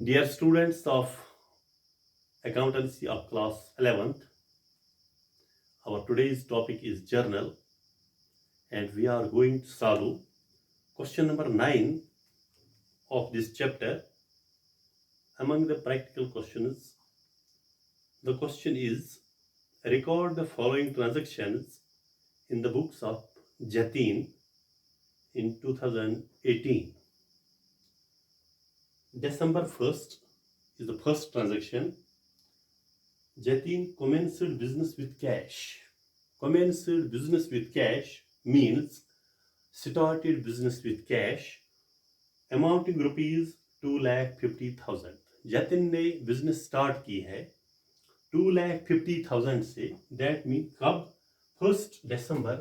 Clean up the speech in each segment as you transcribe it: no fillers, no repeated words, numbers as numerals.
Dear students of accountancy of class 11th, our today's topic is journal and we are going to solve question number 9 of this chapter. Among the practical questions, the question is record the following transactions in the books of Jatin in 2018. December 1st is the first transaction. Jatin commenced business with cash. Commenced business with cash means started business with cash amounting rupees 2,50,000. Jatin ने business start की है 2,50,000 से. That mean कब? 1 दिसंबर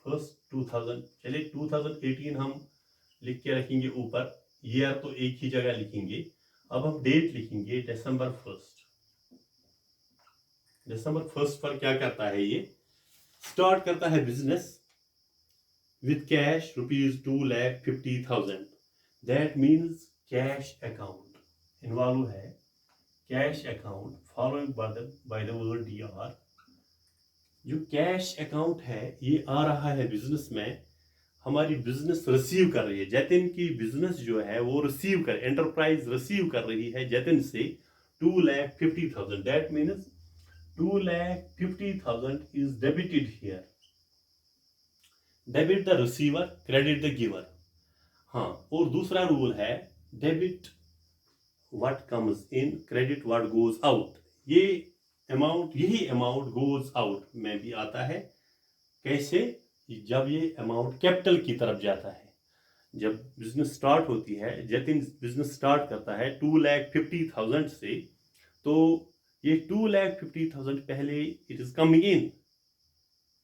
1 2000. चलिए 2018 हम लिख के रखेंगे ऊपर, ईयर तो एक ही जगह लिखेंगे. अब हम डेट लिखेंगे December 1. December 1 पर क्या करता है? ये स्टार्ट करता है business with cash rupees 2,50,000. That means cash account involve है. Cash account following by the word DR. जो कैश अकाउंट है ये आ रहा है बिजनेस में. हमारी बिजनेस रिसीव कर रही है. जतिन की बिजनेस जो है वो रिसीव कर, एंटरप्राइज रिसीव कर रही है जतिन से 2,50,000. That means 2,50,000 is debited here. Debit the receiver, credit the giver. हाँ, और दूसरा रूल है debit what comes in, credit what goes out. ये अमाउंट, यही अमाउंट goes out में भी आता है. कैसे? जब ये अमाउंट कैपिटल की तरफ जाता है. जब बिजनेस स्टार्ट होती है, जतिन बिजनेस स्टार्ट करता है 2,50,000 से, तो ये 2,50,000 पहले it is coming in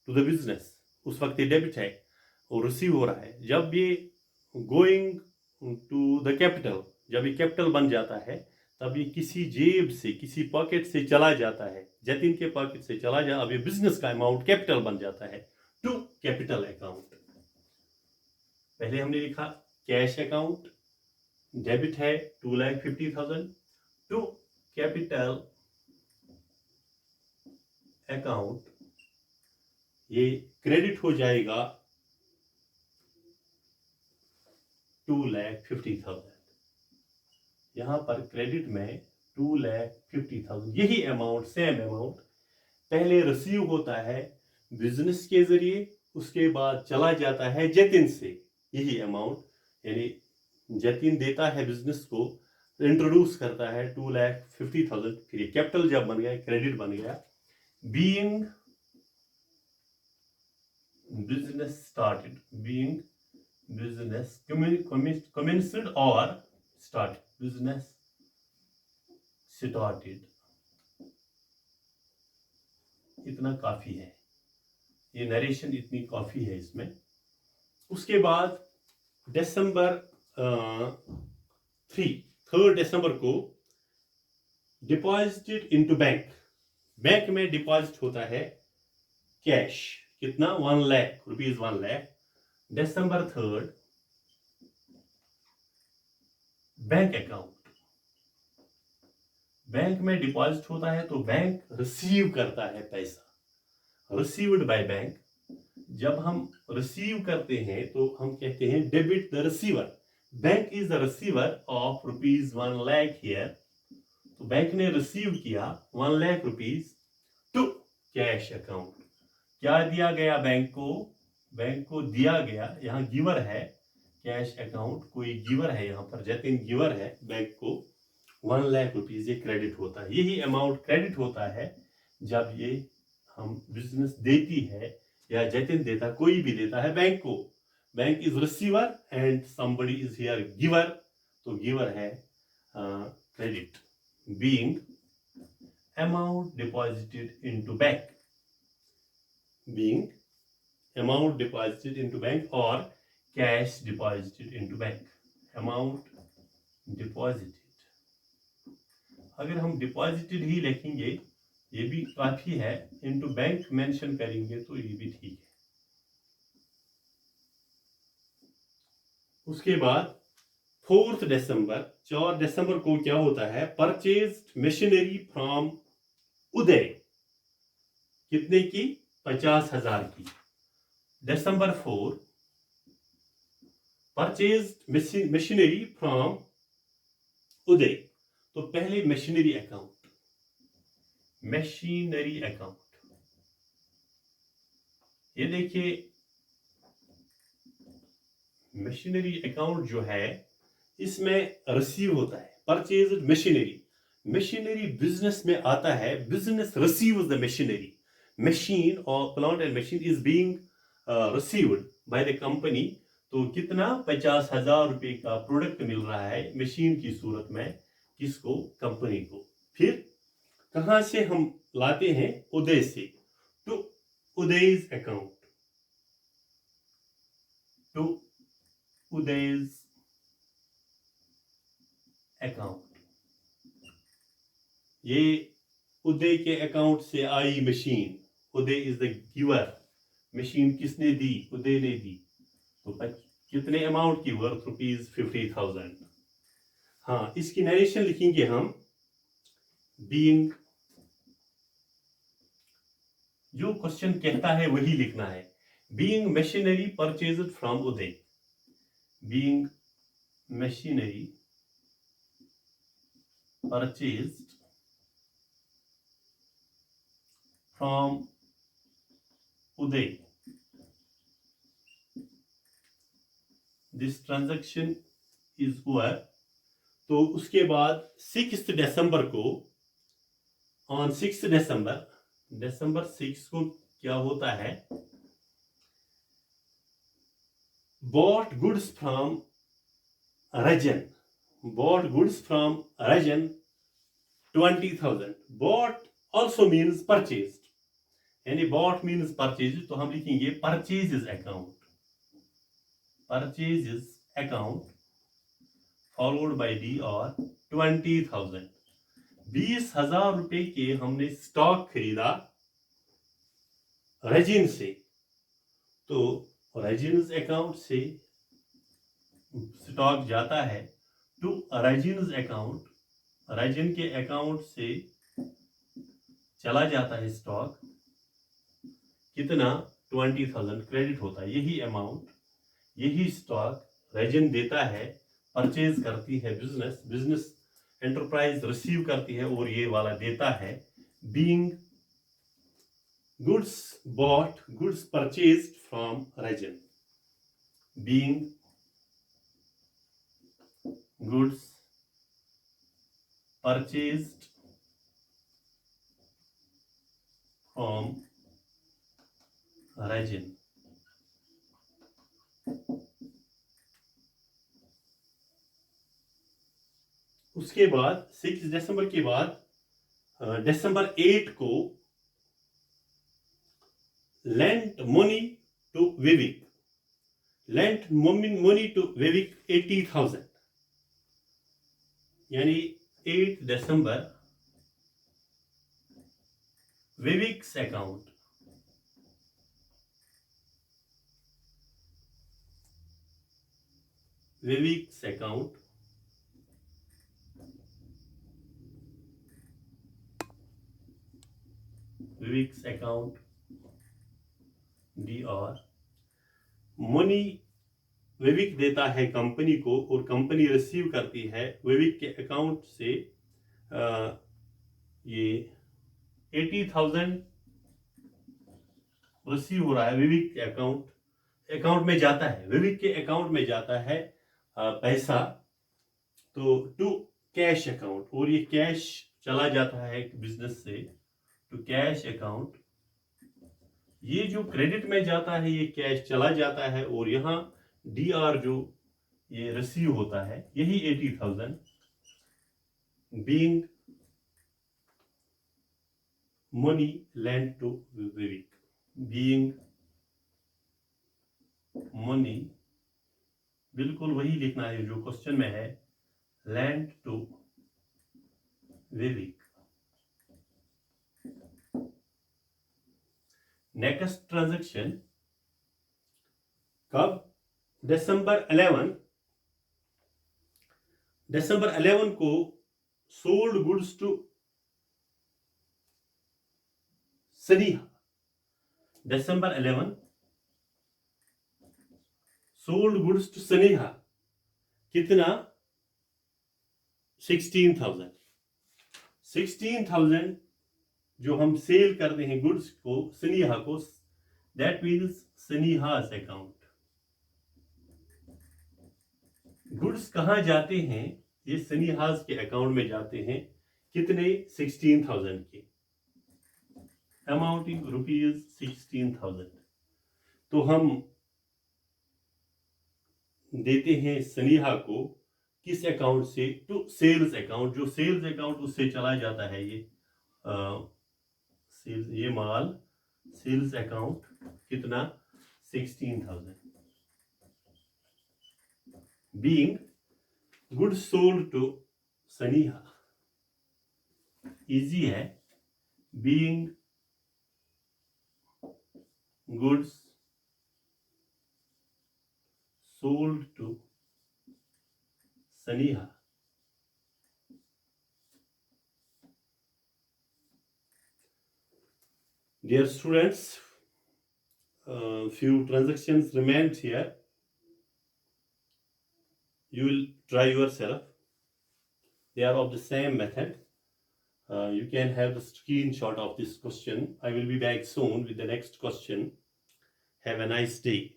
to the business. उस वक्त ये डेबिट है और रिसीव हो रहा है. जब ये गोइंग टू द कैपिटल, जब ये कैपिटल बन जाता है, तब ये किसी जेब से, किसी पॉकेट से चला जाता है. जतिन के पॉकेट से चला जा. अब ये बिजनेस का अमाउंट कैपिटल बन जाता है टू कैपिटल अकाउंट. पहले हमने लिखा कैश अकाउंट, डेबिट है 2,50,000 टू कैपिटल अकाउंट. ये क्रेडिट हो जाएगा 2,50,000. यहां पर क्रेडिट में 2,50,000, यही अमाउंट, सेम अमाउंट पहले रिसीव होता है बिजनेस के जरिए, उसके बाद चला जाता है जतिन से. यही अमाउंट यानी जतिन देता है बिजनेस को, इंट्रोड्यूस करता है 2,50,000. फिर ये कैपिटल जब बन गया, क्रेडिट बन गया. Being business started, being business commenced or started, business started. इतना काफी है, ये नरेशन इतनी काफी है इसमें. उसके बाद दिसंबर 3 दिसंबर को डिपॉजिटेड इनटू बैंक. बैंक में डिपॉजिट होता है कैश. कितना? 1 lakh rupees, 1 lakh. December 3 bank account, bank में डिपॉजिट होता है तो बैंक रिसीव करता है पैसा. Received by bank. जब हम रिसीव करते हैं तो हम कहते हैं debit the receiver. Bank is the receiver of rupees 1 lakh here. तो बैंक ने रिसीव किया 1 lakh rupees to cash account. क्या दिया गया बैंक को? बैंक को दिया गया, यहाँ गिवर है कैश अकाउंट, कोई गिवर है यहाँ पर, जतिन गिवर है बैंक को 1 लाख रुपीज. ये क्रेडिट होता है. यही अमाउंट क्रेडिट होता है जब ये हम बिजनेस देती है या जतिन देता, कोई भी देता है बैंक को. Bank is receiver and somebody is here giver. तो गिवर है credit. Being amount deposited into bank. Being amount deposited into bank or cash deposited into bank. Amount deposited. अगर हम deposited ही लिखेंगे ये भी काफी है. into bank मेंशन करेंगे तो ये भी ठीक है. उसके बाद 4 दिसंबर, 4 दिसंबर को क्या होता है, परचेज्ड मशीनरी फ्रॉम उदय, कितने की, 50,000 की। December 4, परचेज्ड मशीनरी फ्रॉम उदय। तो पहले मशीनरी अकाउंट, मशीनरी अकाउंट, ये देखिए मशीनरी अकाउंट जो है इसमें रिसीव होता है, परचेज्ड मशीनरी, मशीनरी बिजनेस में आता है, business receives the machinery, machine और plant and machine is being received by the company. तो कितना, 50,000 रुपए का प्रोडक्ट मिल रहा है मशीन की सूरत में, किसको, कंपनी को। फिर कहां से हम लाते हैं, उदय से, टू उदय's अकाउंट, टू उदय's अकाउंट। ये उदय के अकाउंट से I machine, Uday is the giver, machine किसने दी, उदय ने दी। तो कितने अमाउंट की, वर्थ ₹50,000। हाँ, इसकी नरेशन लिखेंगे हम, बीइंग, जो क्वेश्चन कहता है वही लिखना है, being machinery purchased from Uday, being machinery purchased from Uday, this transaction is over. तो उसके बाद 6 दिसंबर को, ऑन 6 दिसंबर, December 6 को क्या होता है, bought goods from Rajan, bought goods from Rajan 20,000, bought also means purchased, यानी bought means purchased, तो हम लिखेंगे purchases account, purchases account followed by D और 20,000, 20,000 रुपए के हमने स्टॉक खरीदा रेजिन से। तो रेजिन्स अकाउंट से स्टॉक जाता है टू रेजिन्स अकाउंट, रेजिन के अकाउंट से चला जाता है स्टॉक, कितना, 20,000 क्रेडिट होता है, यही अमाउंट, यही स्टॉक रेजिन देता है, परचेज करती है बिजनेस, बिजनेस एंटरप्राइज रिसीव करती है और ये वाला देता है, being goods bought, goods purchased from Rajan, being goods purchased from Rajan। उसके बाद 6 दिसंबर के बाद December 8 को lent money to Vivek, lent money to Vivek 80,000, यानी 8 दिसंबर Vivek's account, Vivek's account Vivek's account D और मनी विवेक देता है कंपनी को और कंपनी रिसीव करती है विवेक के अकाउंट से, ये 80,000 रिसीव हो रहा है, विवेक के अकाउंट में जाता है, विवेक के अकाउंट में जाता है पैसा, तो टू कैश अकाउंट, और ये कैश चला जाता है बिजनेस से टू कैश अकाउंट, ये जो क्रेडिट में जाता है ये कैश चला जाता है, और यहाँ डी आर जो ये रिसीव होता है यही 80,000, being money lent to Vivek, being money, बिल्कुल वही लिखना है जो क्वेश्चन में है, lent to Vivek. Next transaction कब, December 11, दिसंबर 11 को सोल्ड गुड्स टू सनीहा, दिसंबर 11 सोल्ड गुड्स टू सनीहा, कितना? 16,000। 16,000 जो हम सेल करते हैं गुड्स को सनीहा को, दैट मीन्स सनीहास अकाउंट। गुड्स कहां जाते हैं? ये सनीहास के अकाउंट में जाते हैं। कितने? 16,000 के, अमाउंटिंग रुपीज 16,000। तो हम देते हैं सनीहा को किस अकाउंट से? To sales account. जो सेल्स अकाउंट उससे चला जाता है ये सेल्स, ये माल सेल्स अकाउंट कितना? 16,000। Being goods sold to Saniha, easy है। बीइंग गुड्स sold to Saniha. Dear students, few transactions remained here. You will try yourself. They are of the same method. You can have the screenshot of this question. I will be back soon with the next question. Have a nice day.